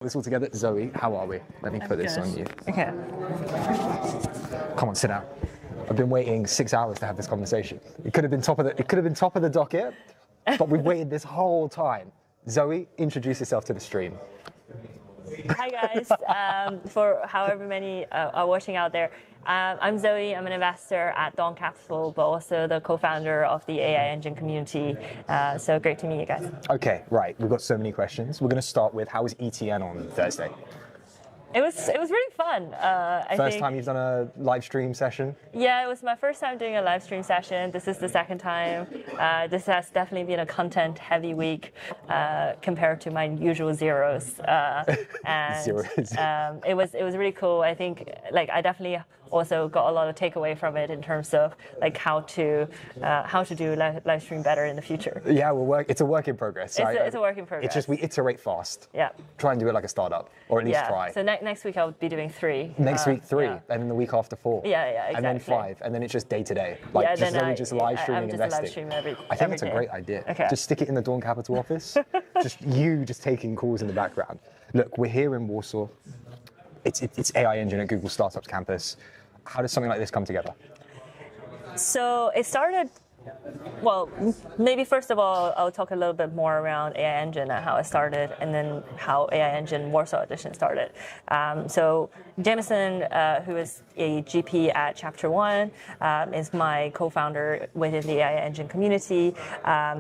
This all together. Zoe, how are we? Let me put this on you. Okay. Come on, sit down. I've been waiting 6 hours to have this conversation. It could have been top of the docket, but we've waited this whole time. Zoe, introduce yourself to the stream. Hi guys, for however many are watching out there. I'm Zoe, I'm an investor at Dawn Capital, but also the co-founder of the AI Engine community. So great to meet you guys. Okay, right, we've got so many questions. We're going to start with, how was ETN on Thursday? It was really fun. First time you've done a live stream session? Yeah, it was my first time doing a live stream session. This is the second time. This has definitely been a content-heavy week compared to my usual zeros. And Zeros. It was really cool. I think I definitely also got a lot of takeaway from it in terms of how to do live stream better in the future. Yeah, it's a work in progress. It's a work in progress. It's just we iterate fast. Yeah. Try and do it like a startup, or at least try. So next week I'll be doing 3. Next week 3, yeah. and then the week after 4. Yeah, exactly. And then 5, and then it's just day to day. Just live streaming I'm investing. live stream I think it's day. a great idea. Okay. Just stick it in the Dawn Capital office. just taking calls in the background. Look, we're here in Warsaw. It's AI Engine at Google Startups Campus. How does something like this come together? So it started. Well, maybe first of all, I'll talk a little bit more around AI Engine and how it started, and then how AI Engine Warsaw Edition started. So Jameson, who is a GP at Chapter 1, is my co-founder within the AI Engine community.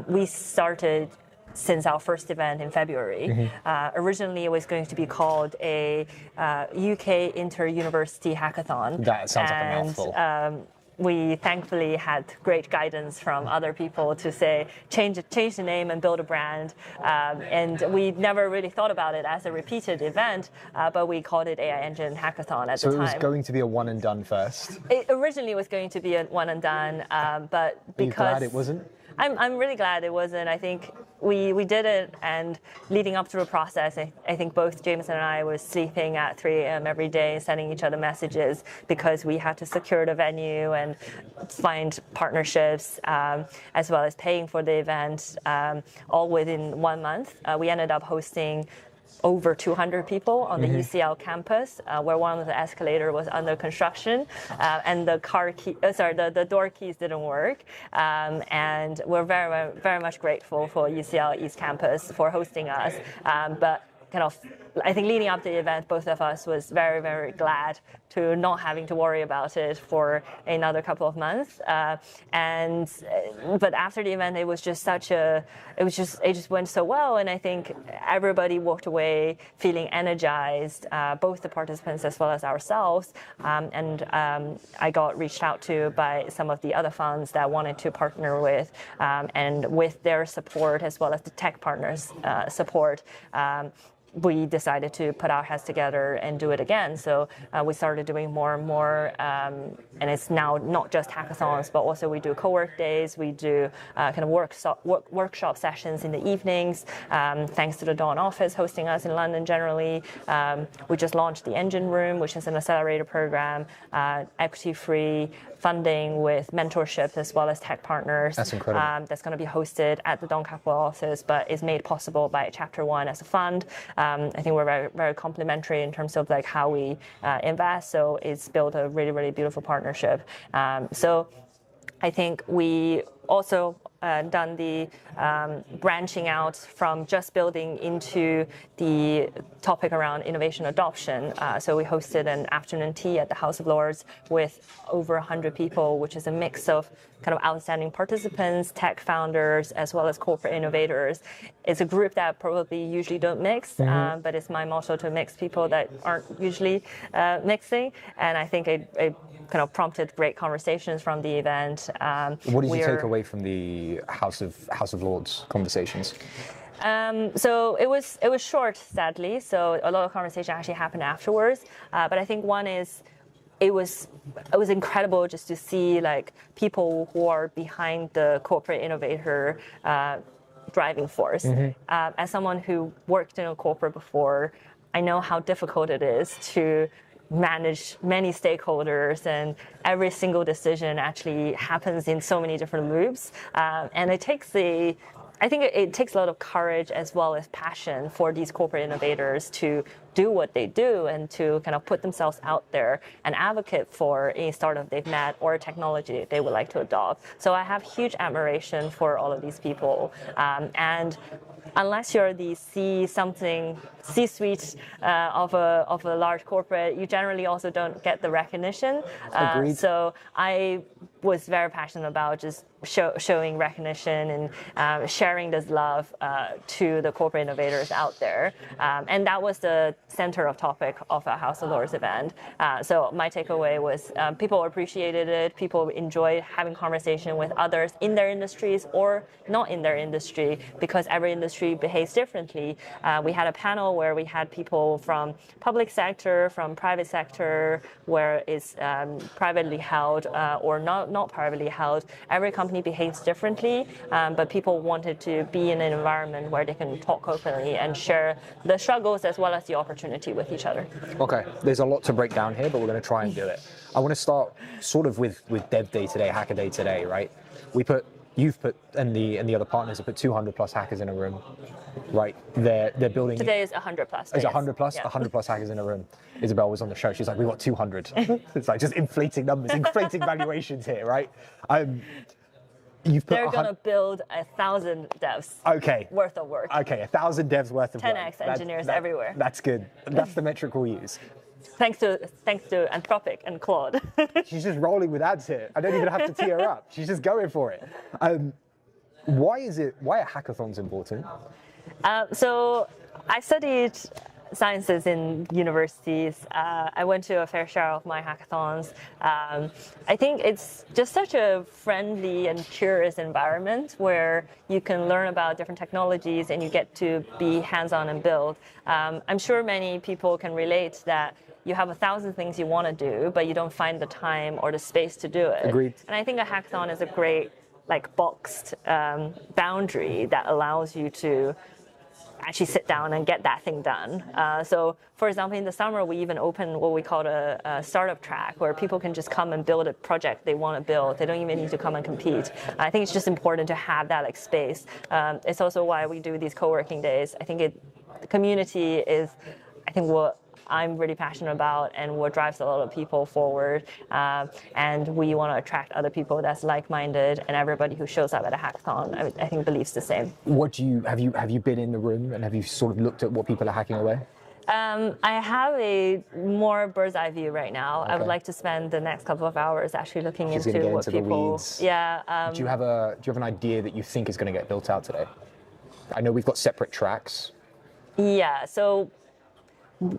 We started since our first event in February. Mm-hmm. Originally, it was going to be called a UK Inter-University Hackathon. That sounds like a mouthful. We thankfully had great guidance from other people to say, change the name and build a brand. And we never really thought about it as a repeated event, but we called it AI Engine Hackathon at the time. So it was going to be a one and done first? It originally was going to be a one and done, but because... Are you glad it wasn't? I'm really glad it wasn't. I think we did it, and leading up to the process, I think both Jameson and I were sleeping at 3 a.m. every day, sending each other messages because we had to secure the venue and find partnerships, as well as paying for the event, all within 1 month. We ended up hosting over 200 people on the UCL campus, where one of the escalator was under construction, and the door keys didn't work. And we're very, very much grateful for UCL East Campus for hosting us. But I think leading up to the event, both of us was very, very glad to not having to worry about it for another couple of months. But after the event, it just went so well, and I think everybody walked away feeling energized, both the participants as well as ourselves. I got reached out to by some of the other funds that wanted to partner with, and with their support as well as the tech partners' support. We decided to put our heads together and do it again. So we started doing more and more, and it's now not just hackathons, but also we do co-work days, we do workshop sessions in the evenings, thanks to the Dawn office hosting us in London generally. We just launched the Engine Room, which is an accelerator program, equity-free funding with mentorship as well as tech partners. That's incredible. That's going to be hosted at the Dawn Capital office, but is made possible by Chapter 1 as a fund. I think we're very, very complementary in terms of how we invest. So it's built a really, really beautiful partnership. So I think we also done the branching out from just building into the topic around innovation adoption. So we hosted an afternoon tea at the House of Lords with over 100 people, which is a mix of outstanding participants, tech founders, as well as corporate innovators. It's a group that probably usually don't mix, but it's my motto to mix people that aren't usually mixing. And I think it prompted great conversations from the event. What did you take away from the House of Lords conversations? So it was short, sadly. So a lot of conversation actually happened afterwards. But I think one is, it was incredible just to see people who are behind the corporate innovator driving force. As someone who worked in a corporate before, I know how difficult it is to manage many stakeholders, and every single decision actually happens in so many different loops, and it takes I think it takes a lot of courage as well as passion for these corporate innovators to do what they do and to kind of put themselves out there and advocate for a startup they've met or a technology they would like to adopt. So I have huge admiration for all of these people. And unless you're the C-suite of a large corporate, you generally also don't get the recognition. Agreed. So I was very passionate about just showing recognition and sharing this love to the corporate innovators out there. And that was the center of topic of our House of Lords event. So my takeaway was people appreciated it, people enjoyed having conversation with others in their industries or not in their industry, because every industry behaves differently. We had a panel where we had people from public sector, from private sector, where it's privately held or not privately held. Every company behaves differently, but people wanted to be in an environment where they can talk openly and share the struggles as well as the opportunity with each other. Okay, there's a lot to break down here, but we're going to try and do it. I want to start sort of with Dev Day today, Hacker Day today, right? You've put, and the other partners have put 200 plus hackers in a room, right? They're building. Today is 100 plus. Is 100 plus? Yeah. 100 plus hackers in a room. Isabel was on the show. She's like, we got 200. It's like just inflating numbers, inflating valuations here, right? They're going to build 1,000 devs worth of work. Okay, 1,000 devs worth of work. 10x engineers everywhere. That's good. That's the metric we'll use. Thanks to Anthropic and Claude. She's just rolling with ads here. I don't even have to tee her up. She's just going for it. Why are hackathons important? So I studied sciences in universities. I went to a fair share of my hackathons. I think it's just such a friendly and curious environment where you can learn about different technologies and you get to be hands-on and build. I'm sure many people can relate that you have 1,000 things you want to do, but you don't find the time or the space to do it. Agreed. And I think a hackathon is a great boxed boundary that allows you to actually sit down and get that thing done. So, for example, in the summer, we even open what we call a startup track, where people can just come and build a project they want to build. They don't even need to come and compete. I think it's just important to have that space. It's also why we do these co-working days. I think the community is, what I'm really passionate about and what drives a lot of people forward. And we want to attract other people that's like-minded, and everybody who shows up at a hackathon, I think, believes the same. Have you been in the room and have you sort of looked at what people are hacking away? I have a more bird's eye view right now. Okay. I would like to spend the next couple of hours actually looking into what people. The weeds. Yeah. Do you have an idea that you think is going to get built out today? I know we've got separate tracks. Yeah. So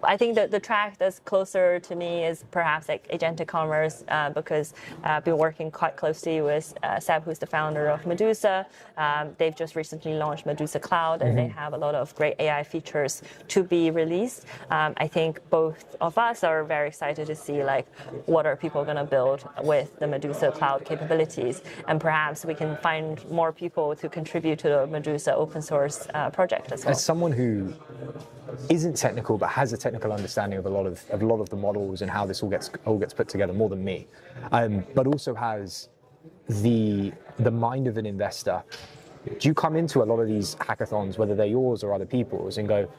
I think that the track that's closer to me is perhaps agentic commerce, because I've been working quite closely with Seb, who's the founder of Medusa. They've just recently launched Medusa Cloud, and they have a lot of great AI features to be released. I think both of us are very excited to see what are people going to build with the Medusa Cloud capabilities, and perhaps we can find more people to contribute to the Medusa open source project as well. As someone who isn't technical but has a technical understanding of a lot of the models and how this all gets put together, more than me, but also has the mind of an investor, do you come into a lot of these hackathons, whether they're yours or other people's, and go,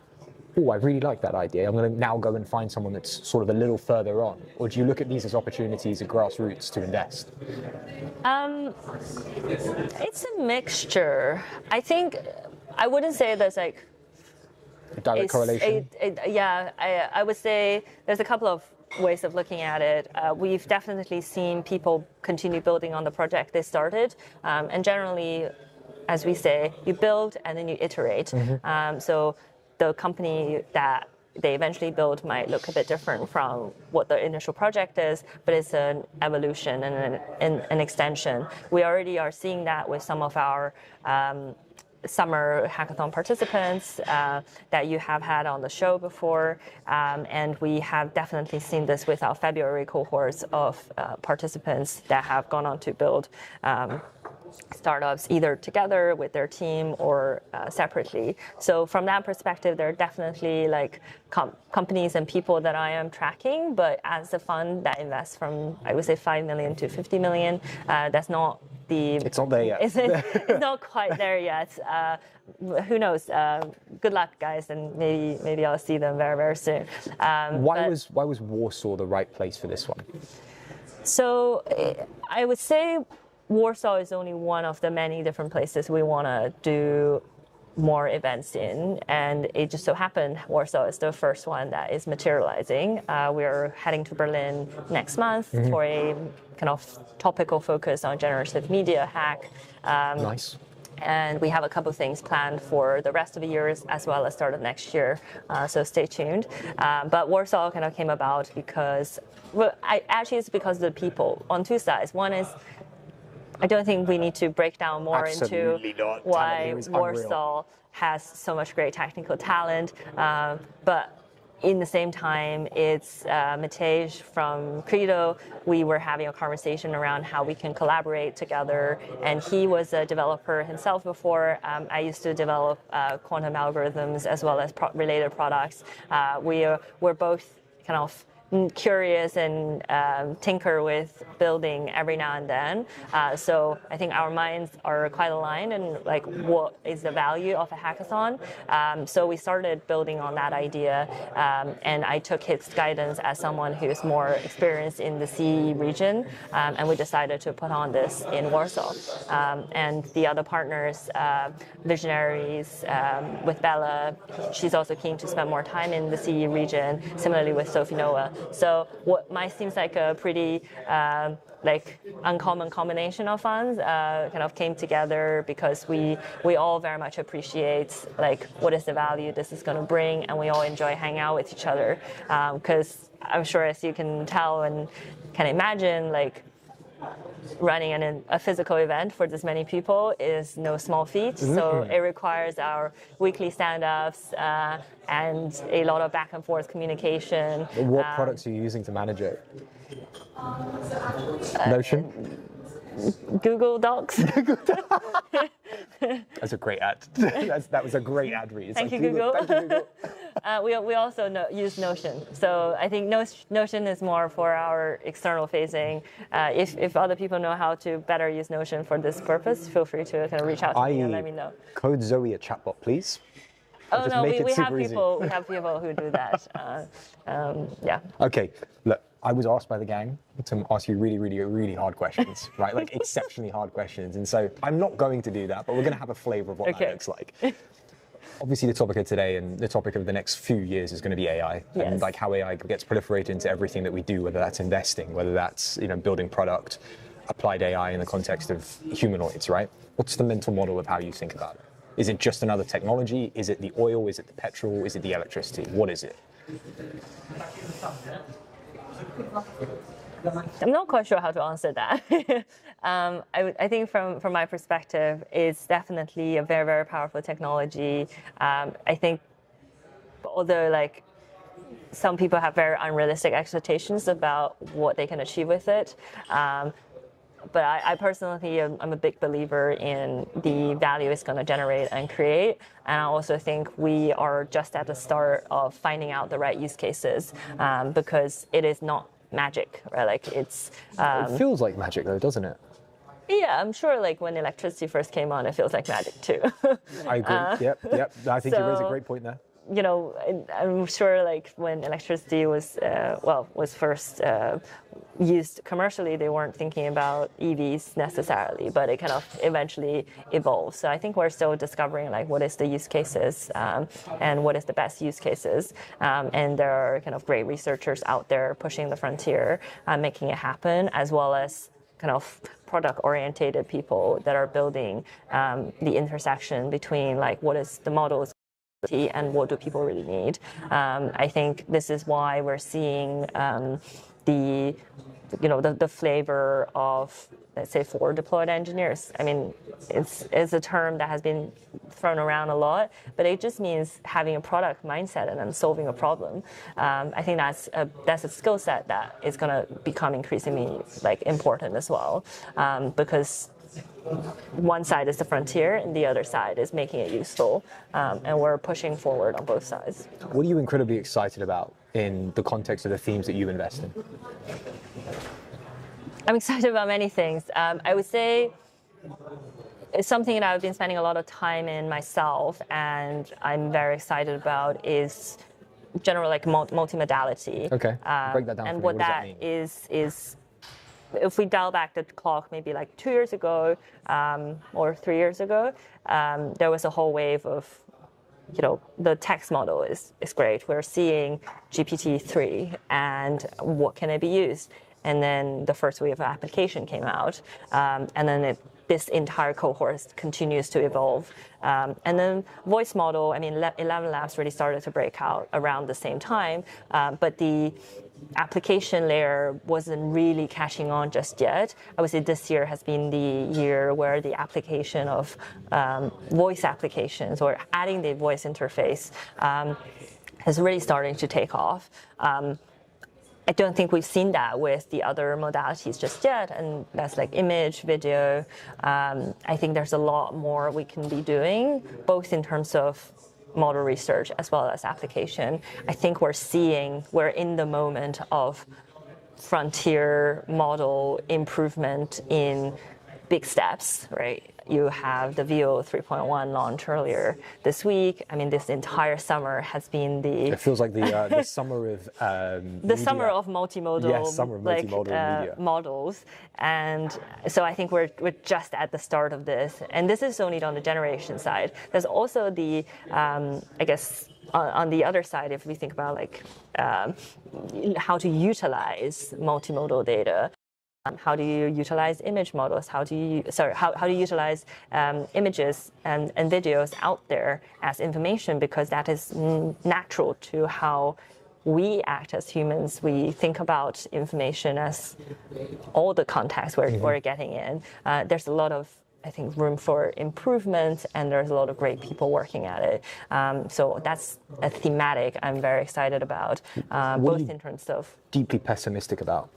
oh, I really like that idea, I'm going to now go and find someone that's sort of a little further on? Or do you look at these as opportunities at grassroots to invest? It's a mixture. I think I wouldn't say there's a direct correlation? I would say there's a couple of ways of looking at it. We've definitely seen people continue building on the project they started, and generally, as we say, you build and then you iterate. So the company that they eventually build might look a bit different from what the initial project is, but it's an evolution and an extension. We already are seeing that with some of our summer hackathon participants that you have had on the show before, and we have definitely seen this with our February cohorts of participants that have gone on to build startups either together with their team or separately. So from that perspective, there are definitely companies and people that I am tracking, but as a fund that invests from, I would say, 5 million to 50 million, that's not the It's not there yet. it's not quite there yet. Who knows? Good luck, guys, and maybe I'll see them very, very soon. Why was Warsaw the right place for this one? So I would say Warsaw is only one of the many different places we want to do more events in, and it just so happened Warsaw is the first one that is materializing. We're heading to Berlin next month for a kind of topical focus on generative media hack. Nice. And we have a couple of things planned for the rest of the year as well as start of next year. So stay tuned. But Warsaw kind of came about because, well, actually it's because of the people on two sides. One is, I don't think we need to break down more into why Warsaw has so much great technical talent, but in the same time, it's Matej from Credo. We were having a conversation around how we can collaborate together, and he was a developer himself before. I used to develop quantum algorithms as well as related products. We're both kind of curious and tinker with building every now and then. So I think our minds are quite aligned in like what is the value of a hackathon. So we started building on that idea, and I took his guidance as someone who's more experienced in the CE region, and we decided to put on this in Warsaw. And the other partners, visionaries, with Bella, she's also keen to spend more time in the CE region, similarly with Sophie Noah. So what might seems like a pretty like uncommon combination of funds kind of came together because we all very much appreciate like what is the value this is going to bring, and we all enjoy hanging out with each other because I'm sure, as you can tell and can imagine, like running a physical event for this many people is no small feat. So it requires our weekly stand-ups and a lot of back and forth communication. What products are you using to manage it? Notion? Google Docs. That's a great ad. That was a great ad read. Thank you, Google. Thank you, Google. We also use Notion. So I think Notion is more for our external facing. If other people know how to better use Notion for this purpose, feel free to kind of reach out to me and let me know. Code Zoe a chatbot, please. Oh no, we have easy. people who do that. Yeah. Okay, look, I was asked by the gang to ask you really, really, really hard questions, right? Like exceptionally hard questions. And so I'm not going to do that, but we're going to have a flavor of what that looks like. Obviously, the topic of today and the topic of the next few years is going to be AI, and like how AI gets proliferated into everything that we do, whether that's investing, whether that's building product, applied AI in the context of humanoids, right? What's the mental model of how you think about it? Is it just another technology? Is it the oil? Is it the petrol? Is it the electricity? What is it? I'm not quite sure how to answer that. I think from my perspective, it's definitely a very, very powerful technology. I think although like some people have very unrealistic expectations about what they can achieve with it, but I personally am a big believer in the value it's going to generate and create. And I also think we are just at the start of finding out the right use cases because it is not magic, right? Like it's. It feels like magic though, doesn't it? Yeah, I'm sure like when electricity first came on, it feels like magic too. I agree. Yep. I think you raise a great point there. I'm sure like when electricity was first used commercially, they weren't thinking about EVs necessarily, but it kind of eventually evolved. So I think we're still discovering like what is the use cases and what is the best use cases. And there are kind of great researchers out there pushing the frontier, making it happen, as well as kind of product-oriented people that are building the intersection between like what is the models and what do people really need. I think this is why we're seeing the flavor of, let's say, forward deployed engineers. I mean, it's a term that has been thrown around a lot, but it just means having a product mindset and then solving a problem. I think that's a skill set that is going to become increasingly like important as well, because one side is the frontier and the other side is making it useful, and we're pushing forward on both sides. What are you incredibly excited about in the context of the themes that you invest in? I'm excited about many things. I would say it's something that I've been spending a lot of time in myself, and I'm very excited about is general like multimodality. Okay, break that down And for me. what What does that that mean? is if we dial back the clock maybe like 2 years ago or 3 years ago, there was a whole wave of, the text model is great. We're seeing GPT-3 and what can it be used? And then the first wave of application came out, and then this entire cohort continues to evolve. And then voice model, 11 Labs really started to break out around the same time, but the application layer wasn't really catching on just yet. I would say this year has been the year where the application of voice applications or adding the voice interface is really starting to take off. I don't think we've seen that with the other modalities just yet, and that's like image, video. I think there's a lot more we can be doing, both in terms of model research as well as application. I think we're in the moment of frontier model improvement in big steps, right? You have the VO 3.1 launch earlier this week. This entire summer has been It feels like the summer of the summer of multimodal, yes, summer of multimodal media models, and so I think we're just at the start of this, and this is only on the generation side. There's also the I guess on the other side, if we think about like how to utilize multimodal data. How do you utilize image models? How do you utilize images and videos out there as information? Because that is natural to how we act as humans. We think about information as all the context we're getting in. There's a lot of, I think, room for improvement, and there's a lot of great people working at it. So that's a thematic I'm very excited about, both in terms of... Deeply pessimistic about?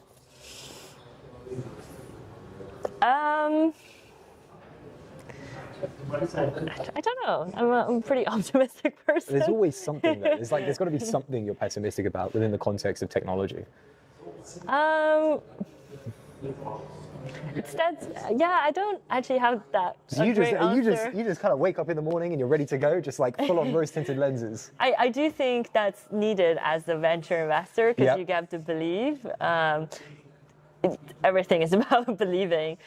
I don't know. I'm a pretty optimistic person. There's always something there. There's got to be something you're pessimistic about within the context of technology. I don't actually have that. So you just kind of wake up in the morning and you're ready to go, just like full on rose tinted lenses. I do think that's needed as a venture investor, because you have to believe. Everything is about believing,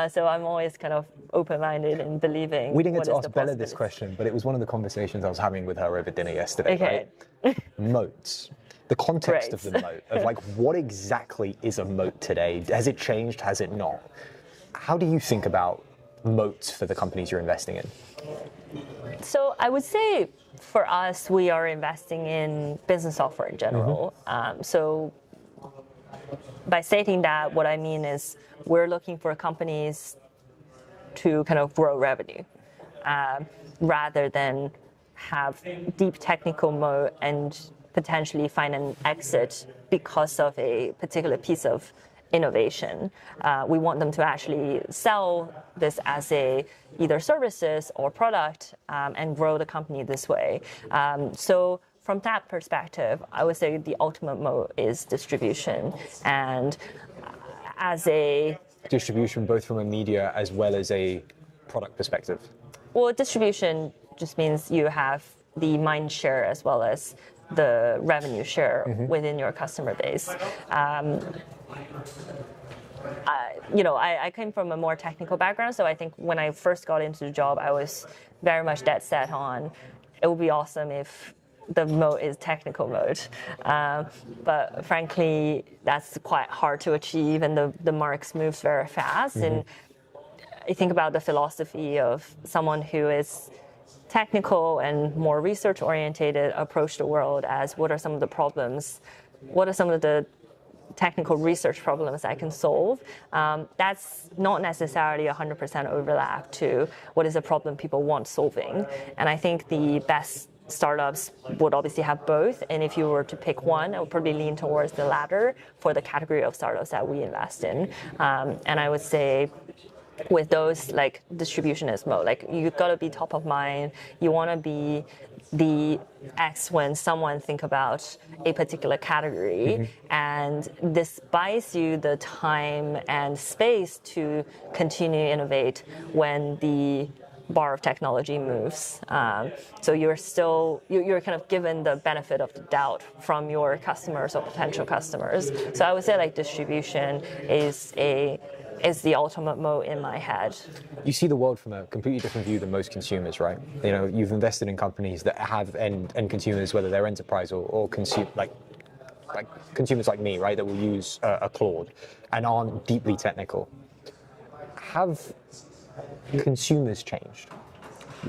so I'm always kind of open-minded in believing. We didn't get to ask Bella this question, but it was one of the conversations I was having with her over dinner yesterday. Okay. Right? Moats. The context of the moat, of like what exactly is a moat today? Has it changed? Has it not? How do you think about moats for the companies you're investing in? So I would say for us, we are investing in business software in general. So by stating that, what I mean is we're looking for companies to kind of grow revenue rather than have deep technical moat and potentially find an exit because of a particular piece of innovation. We want them to actually sell this as either services or product and grow the company this way. So from that perspective, I would say the ultimate moat is distribution. And as a... Distribution both from a media as well as a product perspective? Well, distribution just means you have the mind share as well as the revenue share within your customer base. I came from a more technical background, so I think when I first got into the job, I was very much dead set on it would be awesome if the moat is technical mode. But frankly, that's quite hard to achieve, and the marks moves very fast. And I think about the philosophy of someone who is technical and more research oriented approach the world as what are some of the problems, what are some of the technical research problems I can solve. That's not necessarily 100% overlap to what is a problem people want solving. And I think the best startups would obviously have both, and if you were to pick one, I would probably lean towards the latter for the category of startups that we invest in. And I would say with those like distributionist mode. Like you gotta be top of mind. You wanna be the X when someone think about a particular category, and this buys you the time and space to continue to innovate when the bar of technology moves. So you're kind of given the benefit of the doubt from your customers or potential customers. So I would say like distribution is the ultimate mode in my head. You see the world from a completely different view than most consumers, right? You know, you've invested in companies that have end consumers, whether they're enterprise or consume like consumers like me, right? That will use a Claude and aren't deeply technical. Have consumers changed?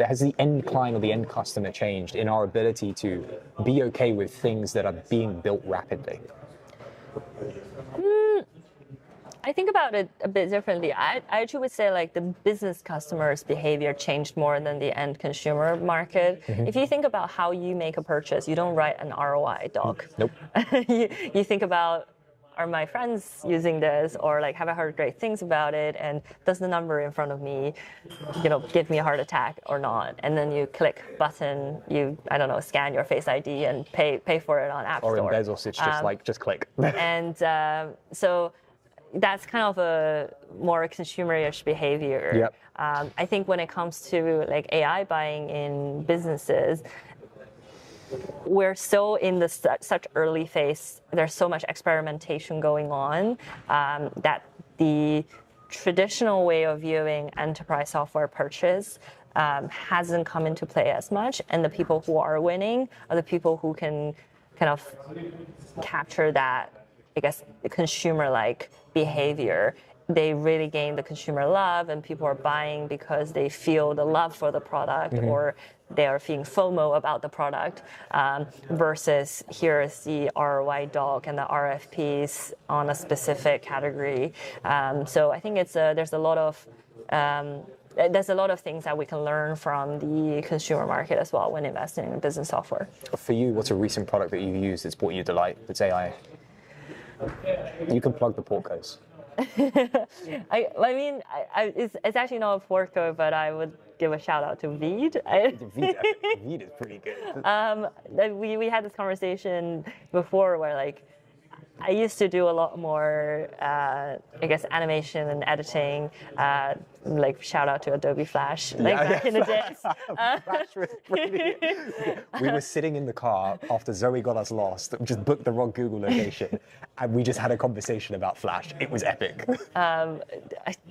Has the end client or the end customer changed in our ability to be okay with things that are being built rapidly? I think about it a bit differently. I actually would say like the business customers' behavior changed more than the end consumer market. If you think about how you make a purchase, you don't write an ROI doc. Nope. you think about, are my friends using this, or like have I heard great things about it, and does the number in front of me, give me a heart attack or not? And then you click button, I don't know, scan your Face ID and pay for it on App Store. Or in Bezos, it's just click. And so that's kind of a more consumer-ish behavior. Yep. I think when it comes to like AI buying in businesses, we're still in the such early phase. There's so much experimentation going on that the traditional way of viewing enterprise software purchase hasn't come into play as much. And the people who are winning are the people who can kind of capture that, I guess, consumer-like behavior. They really gain the consumer love, and people are buying because they feel the love for the product, or they are feeling FOMO about the product, versus here is the ROI doc and the RFPs on a specific category. So I think there's a lot of things that we can learn from the consumer market as well when investing in business software. For you, what's a recent product that you've used that's brought you delight that's AI? You can plug the portcos. It's actually not a portco, but I would give a shout out to Veed. Veed is pretty good. We had this conversation before where like I used to do a lot more, I guess, animation and editing. Like shout out to Adobe Flash, back in the days. Flash was pretty. We were sitting in the car after Zoe got us lost. Just booked the wrong Google location, and we just had a conversation about Flash. It was epic.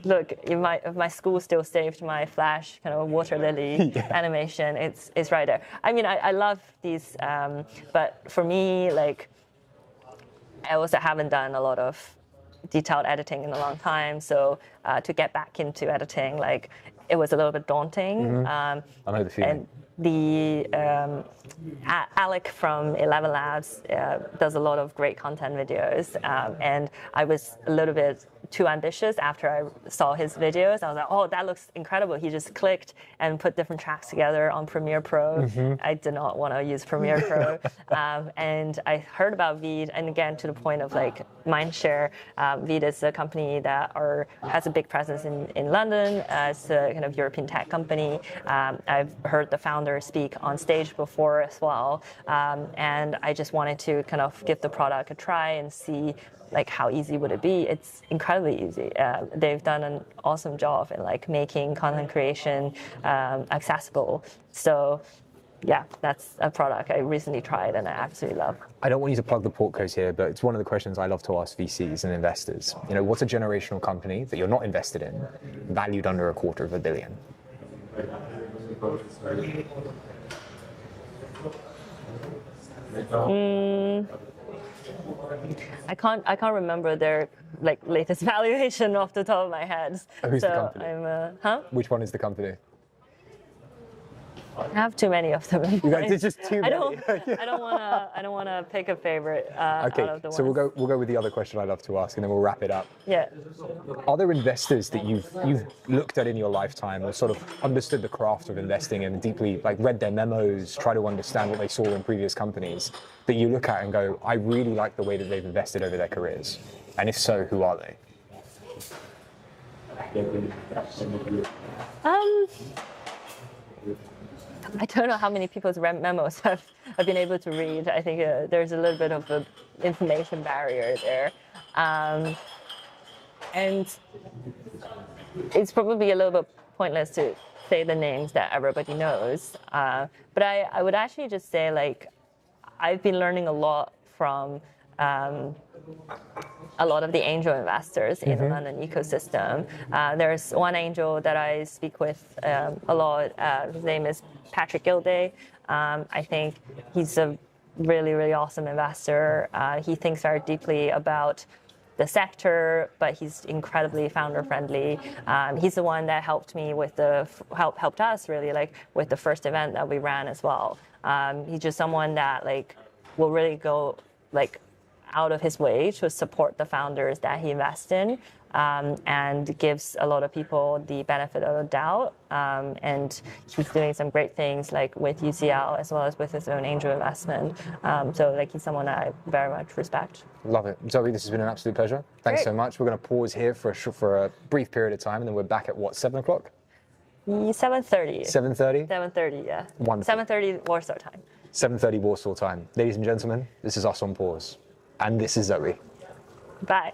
Look, if my school still saved my Flash kind of water lily animation, it's right there. I mean, I love these, but for me, like, I also haven't done a lot of detailed editing in a long time, so to get back into editing, like, it was a little bit daunting. I know the feeling. And the Alec from 11 Labs does a lot of great content videos, and I was a little bit too ambitious after I saw his videos. I was like, oh, that looks incredible. He just clicked and put different tracks together on Premiere Pro. I did not want to use Premiere Pro. And I heard about Veed, and again, to the point of like mindshare, Veed is a company that has a big presence in London. It's a kind of European tech company. I've heard the founder speak on stage before as well. And I just wanted to kind of give the product a try and see like how easy would it be. It's incredibly easy. They've done an awesome job in like making content creation accessible. So yeah, that's a product I recently tried and I absolutely love. I don't want you to plug the portcos here, but it's one of the questions I love to ask VCs and investors. You know, what's a generational company that you're not invested in, valued under $250 million? I can't remember their like latest valuation off the top of my head. Who's the company? Which one is the company? I have too many of them. It's just too many. I don't wanna pick a favorite out of the ones. So we'll go with the other question I love to ask, and then we'll wrap it up. Yeah. Are there investors that you've looked at in your lifetime, or sort of understood the craft of investing and deeply like read their memos, try to understand what they saw in previous companies, that you look at and go, I really like the way that they've invested over their careers? And if so, who are they? I don't know how many people's memos I've been able to read. I think there's a little bit of an information barrier there. And it's probably a little bit pointless to say the names that everybody knows. But I would actually just say, like, I've been learning a lot from a lot of the angel investors in the London ecosystem. There's one angel that I speak with a lot. His name is Patrick Gilday. I think he's a really, really awesome investor. He thinks very deeply about the sector, but he's incredibly founder friendly. He's the one that helped me with helped us really, like, with the first event that we ran as well. He's just someone that, like, will really go, like, out of his way to support the founders that he invests in, and gives a lot of people the benefit of the doubt. And he's doing some great things, like with UCL as well as with his own angel investment. So, like, he's someone I very much respect. Love it. Zoe, this has been an absolute pleasure. Thanks so much. We're going to pause here for a brief period of time, and then we're back at what, 7 o'clock? 7:30. 7:30? 7:30, yeah. Wonderful. 7:30 Warsaw time. 7:30 Warsaw time. Ladies and gentlemen, this is us on pause. And this is Zoe. Bye.